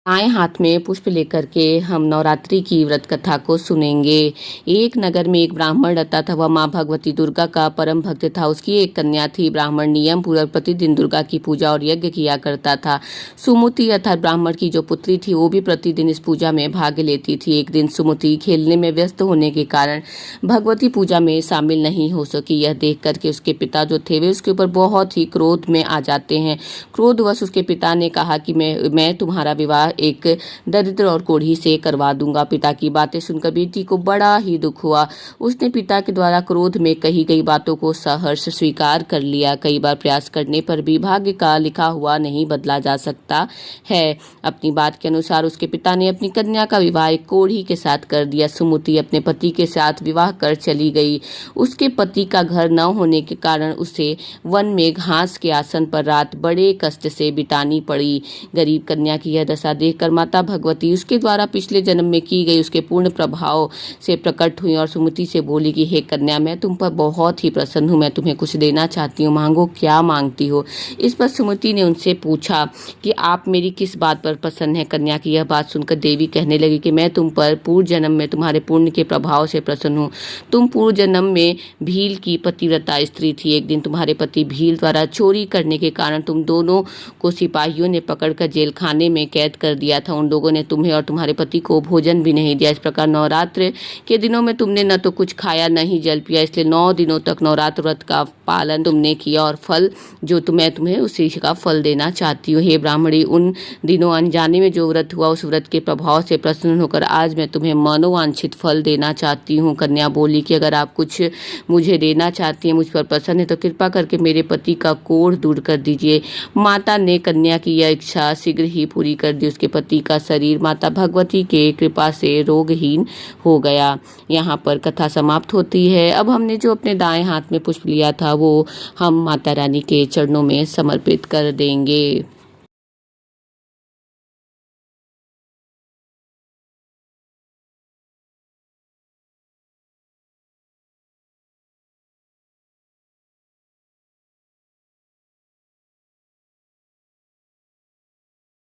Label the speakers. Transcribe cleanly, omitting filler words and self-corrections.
Speaker 1: दाएं हाथ में पुष्प लेकर के हम नवरात्रि की व्रत कथा को सुनेंगे। एक नगर में एक ब्राह्मण रहता था। वह माँ भगवती दुर्गा का परम भक्त था। उसकी एक कन्या थी। ब्राह्मण नियम पूर्वक प्रतिदिन दुर्गा की पूजा और यज्ञ किया करता था। सुमति अर्थात ब्राह्मण की जो पुत्री थी वो भी प्रतिदिन इस पूजा में भाग लेती थी। एक दिन सुमति खेलने में व्यस्त होने के कारण भगवती पूजा में शामिल नहीं हो सकी। यह देख करके उसके पिता जो थे वे उसके ऊपर बहुत ही क्रोध में आ जाते हैं। क्रोधवश उसके पिता ने कहा कि मैं तुम्हारा विवाह एक दरिद्र और कोढ़ी से करवा दूंगा। पिता की बातें सुनकर बेटी को बड़ा ही दुख हुआ। उसने पिता के द्वारा क्रोध में कही गई बातों को सहर्ष स्वीकार कर लिया। कई बार प्रयास करने पर भी भाग्य का लिखा हुआ नहीं बदला जा सकता है। अपनी बात के अनुसार उसके पिता ने अपनी कन्या का विवाह एक कोढ़ी के साथ कर दिया। सुमति अपने पति के साथ विवाह कर चली गई। उसके पति का घर न होने के कारण उसे वन में घास के आसन पर रात बड़े कष्ट से बितानी पड़ी। गरीब कन्या की यह दशा देखकर माता भगवती उसके द्वारा पिछले जन्म में की गई उसके पूर्ण प्रभाव से प्रकट हुई और सुमति से बोली कि हे कन्या, मैं तुम पर बहुत ही प्रसन्न हूँ। मैं तुम्हें कुछ देना चाहती हूँ, मांगो क्या मांगती हो। इस पर सुमति ने उनसे पूछा कि आप मेरी किस बात पर प्रसन्न है। कन्या की यह बात सुनकर देवी कहने लगी कि मैं तुम पर पूर्व जन्म में तुम्हारे पुण्य के प्रभाव से प्रसन्न हूँ। तुम पूर्व जन्म में भील की पतिव्रता स्त्री थी। एक दिन तुम्हारे पति भील द्वारा चोरी करने के कारण तुम दोनों को सिपाहियों ने पकड़कर जेल खाने में कैद कर दिया था। उन लोगों ने तुम्हें और तुम्हारे पति को भोजन भी नहीं दिया। इस प्रकार नवरात्र के दिनों में तुमने न तो कुछ खाया न ही जल पिया। इसलिए 9 दिनों तक नवरात्र व्रत का पालन तुमने किया और फल जो मैं तुम्हें उसी का फल देना चाहती हूँ। हे ब्राह्मणी, उन दिनों अनजाने में जो व्रत हुआ उस व्रत के प्रभाव से प्रसन्न होकर आज मैं तुम्हें मनोवांछित फल देना चाहती हूँ। कन्या बोली कि अगर आप कुछ मुझे देना चाहती हैं, मुझ पर प्रसन्न है, तो कृपा करके मेरे पति का कोढ़ दूर कर दीजिए। माता ने कन्या की यह इच्छा शीघ्र ही पूरी कर दी। उसके पति का शरीर माता भगवती के कृपा से रोगहीन हो गया। यहाँ पर कथा समाप्त होती है। अब हमने जो अपने दाएं हाथ में पुष्प लिया था वो हम माता रानी के चरणों में समर्पित कर देंगे।